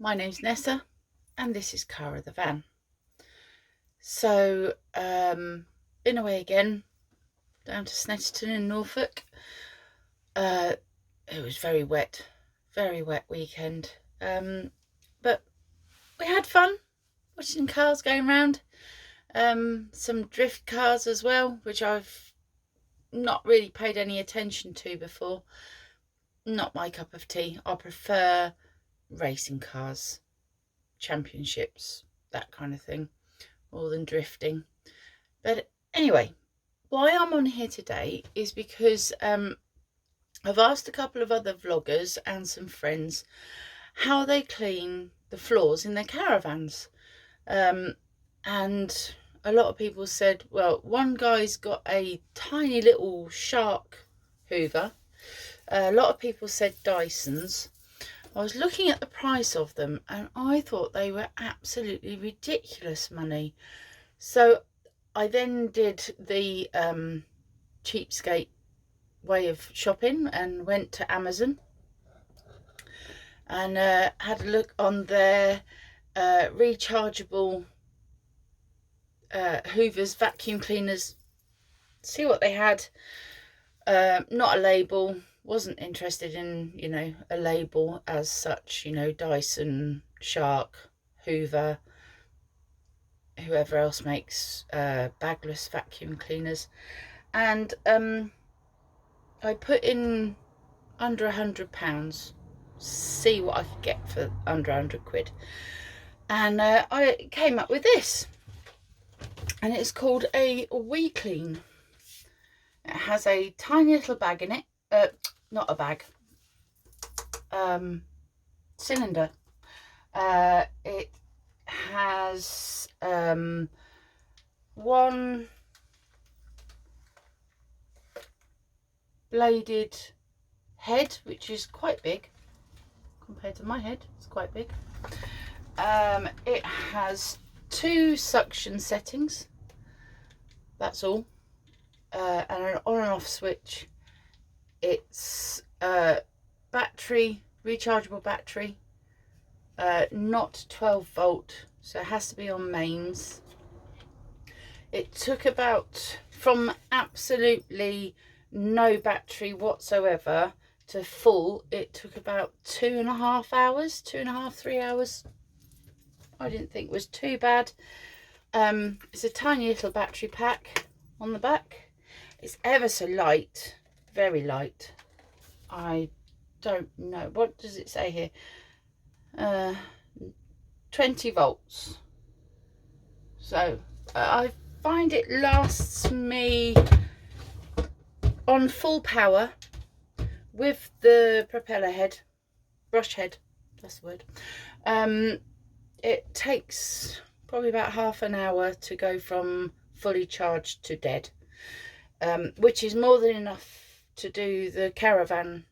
My name's Nessa and this is Cara the van. So, been away again, down to Snetterton in Norfolk. It was very wet weekend. But we had fun watching cars going round. Some drift cars as well, which I've not really paid any attention to before. Not my cup of tea. I prefer racing cars, championships, that kind of thing, more than drifting. But anyway, why I'm on here today is because I've asked a couple of other vloggers and some friends how they clean the floors in their caravans. And a lot of people said, well, one guy's got a tiny little shark hoover. A lot of people said Dysons. I was looking at the price of them and I thought they were absolutely ridiculous money. So I then did the cheapskate way of shopping and went to Amazon and had a look on their rechargeable hoovers, vacuum cleaners, see what they had. Not a label, wasn't interested in, a label as such, Dyson, Shark, Hoover, whoever else makes bagless vacuum cleaners. And I put in under £100, see what I could get for under 100 quid. And I came up with this. And it's called a Wee Clean. It has a tiny little bag in it. Not a bag. Cylinder. It has one bladed head, which is quite big compared to my head. It's quite big. It has 2 suction settings. That's all. And an on and off switch. It's battery, rechargeable battery, not 12 volt, so it has to be on mains. It took about, from absolutely no battery whatsoever to full, it took about 2.5 hours, 3 hours. I didn't think it was too bad. It's a tiny little battery pack on the back. It's ever so light, very light. I don't know, what does it say here? 20 volts. So I find it lasts me on full power with the propeller head, brush head, that's the word. It takes probably about half an hour to go from fully charged to dead, which is more than enough to do the caravan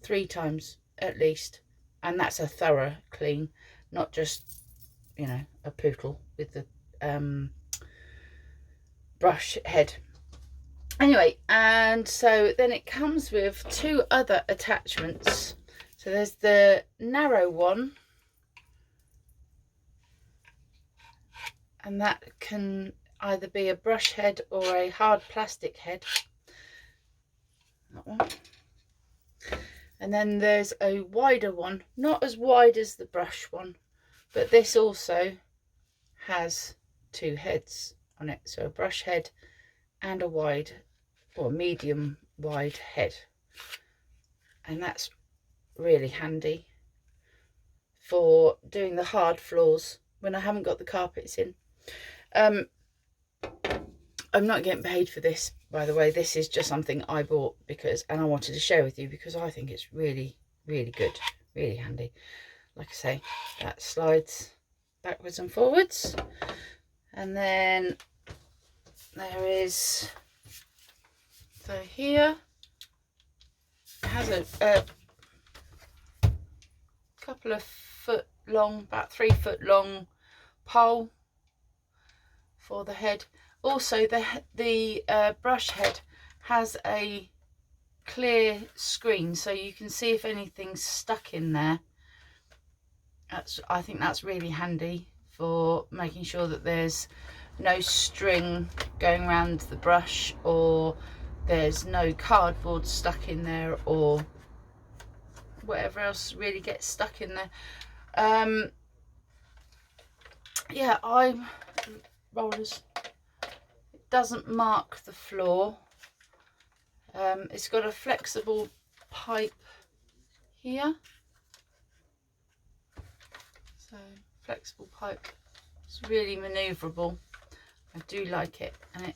3 times at least, and that's a thorough clean, not just, a poodle with the brush head. Anyway, and so then it comes with 2 other attachments. So there's the narrow one, and that can either be a brush head or a hard plastic head. That one. And then there's a wider one, not as wide as the brush one, but this also has 2 heads on it, so a brush head and a wide or medium wide head. And that's really handy for doing the hard floors when I haven't got the carpets in. I'm not getting paid for this, by the way. This is just something I bought and I wanted to share with you because I think it's really, really good, really handy. Like I say, that slides backwards and forwards. And then there is, so here it has a couple of foot long, about 3 foot long pole for the head. Also, the brush head has a clear screen, so you can see if anything's stuck in there. I think that's really handy for making sure that there's no string going around the brush, or there's no cardboard stuck in there, or whatever else really gets stuck in there. Yeah, rollers, it doesn't mark the floor. It's got a flexible pipe here, so flexible pipe, it's really maneuverable. I do like it, and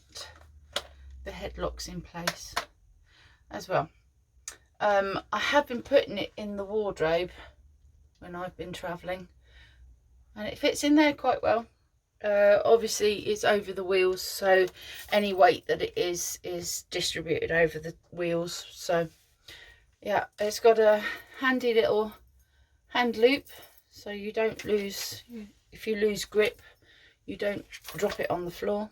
the head locks in place as well. I have been putting it in the wardrobe when I've been travelling, and it fits in there quite well. Obviously it's over the wheels, so any weight that it is distributed over the wheels. So yeah, it's got a handy little hand loop, so you don't lose, if you lose grip, you don't drop it on the floor,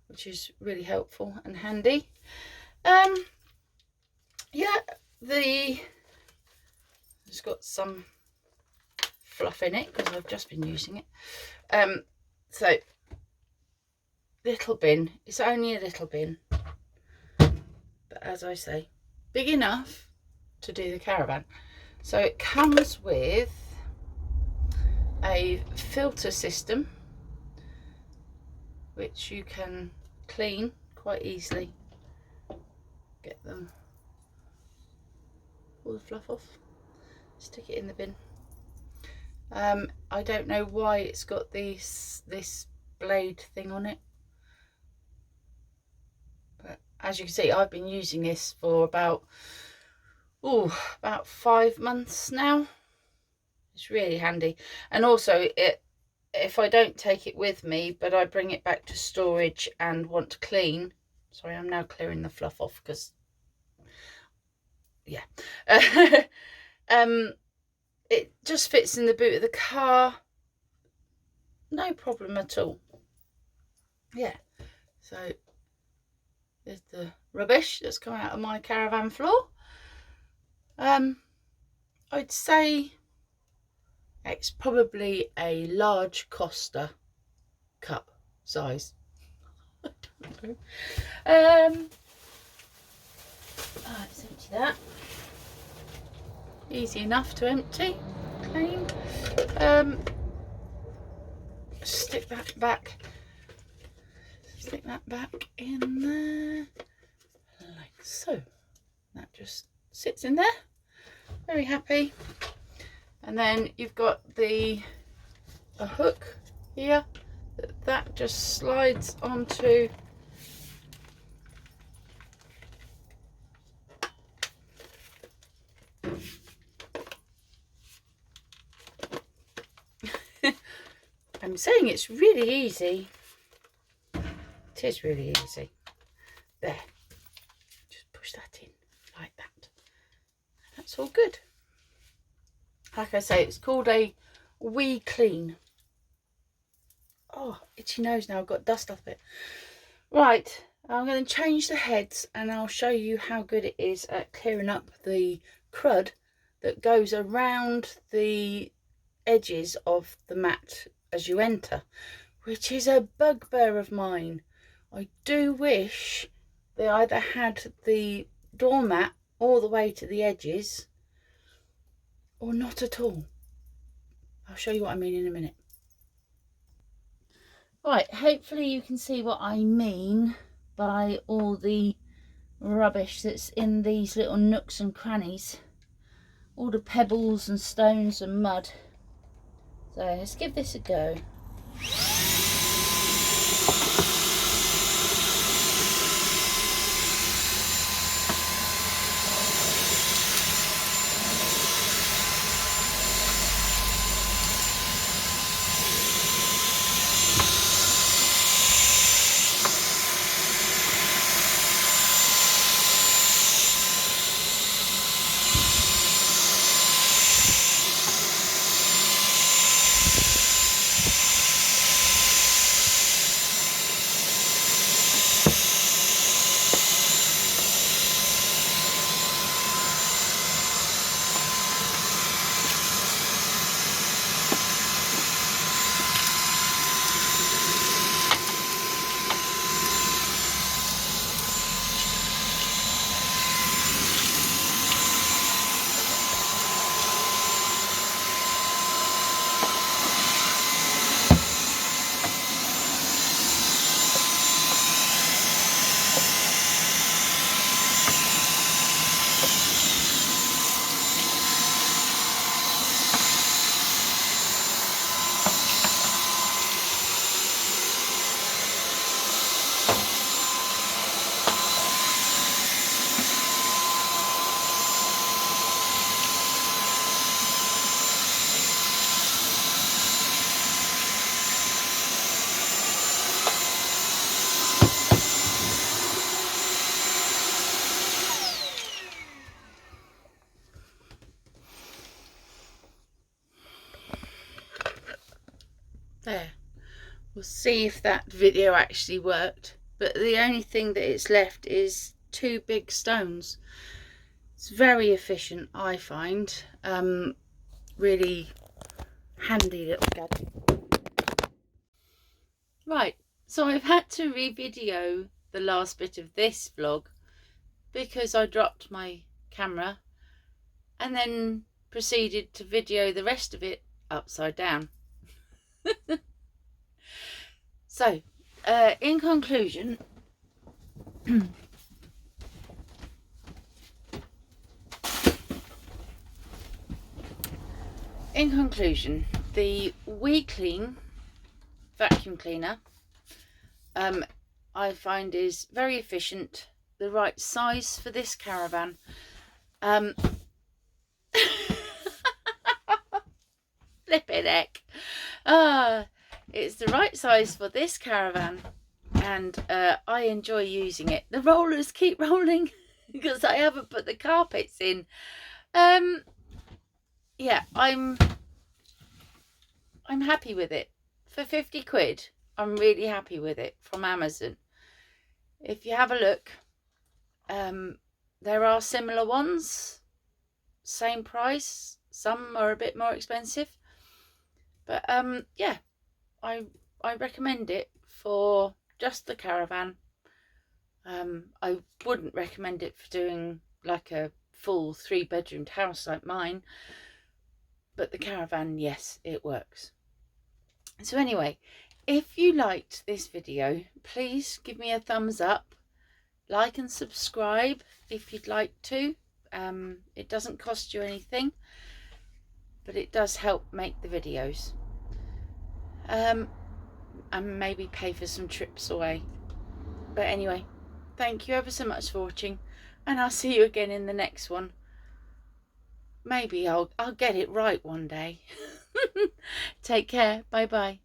which is really helpful and handy. Yeah, it's got some fluff in it because I've just been using it. So little bin, it's only a little bin, but as I say, big enough to do the caravan. So it comes with a filter system which you can clean quite easily. Get them, all the fluff off, stick it in the bin. I don't know why it's got this blade thing on it, but as you can see, I've been using this for about 5 months now. It's really handy. And also, if I don't take it with me, but I bring it back to storage and want to clean, sorry, I'm now clearing the fluff off because yeah. It just fits in the boot of the car, no problem at all. Yeah, so there's the rubbish that's come out of my caravan floor. I'd say it's probably a large Costa cup size. I don't know. Let's empty that. Easy enough to empty, clean. Stick that back in there like so. That just sits in there, very happy. And then you've got a hook here that just slides onto I'm saying it's really easy. It is really easy. There. Just push that in like that. That's all good. Like I say, it's called a wee clean. Oh, itchy nose now. I've got dust off it. Right. I'm going to change the heads and I'll show you how good it is at clearing up the crud that goes around the edges of the mat as you enter, which is a bugbear of mine. I do wish they either had the doormat all the way to the edges or not at all. I'll show you what I mean in a minute. Right, hopefully you can see what I mean by all the rubbish that's in these little nooks and crannies, all the pebbles and stones and mud. So let's give this a go. We'll see if that video actually worked. But the only thing that it's left is 2 big stones. It's very efficient, I find. Really handy little gadget. Right, so I've had to re-video the last bit of this vlog because I dropped my camera and then proceeded to video the rest of it upside down. So, in conclusion, the WeClean vacuum cleaner I find is very efficient, the right size for this caravan. Flippin' heck. It's the right size for this caravan, and I enjoy using it. The rollers keep rolling because I haven't put the carpets in. Yeah, I'm happy with it. For 50 quid, I'm really happy with it, from Amazon. If you have a look, there are similar ones, same price. Some are a bit more expensive, but yeah, I recommend it for just the caravan. I wouldn't recommend it for doing like a full 3-bedroomed house like mine, but the caravan, yes, it works. So anyway, if you liked this video, please give me a thumbs up, like and subscribe if you'd like to. It doesn't cost you anything, but it does help make the videos, and maybe pay for some trips away. But anyway, thank you ever so much for watching, and I'll see you again in the next one. Maybe I'll get it right one day. Take care. Bye bye.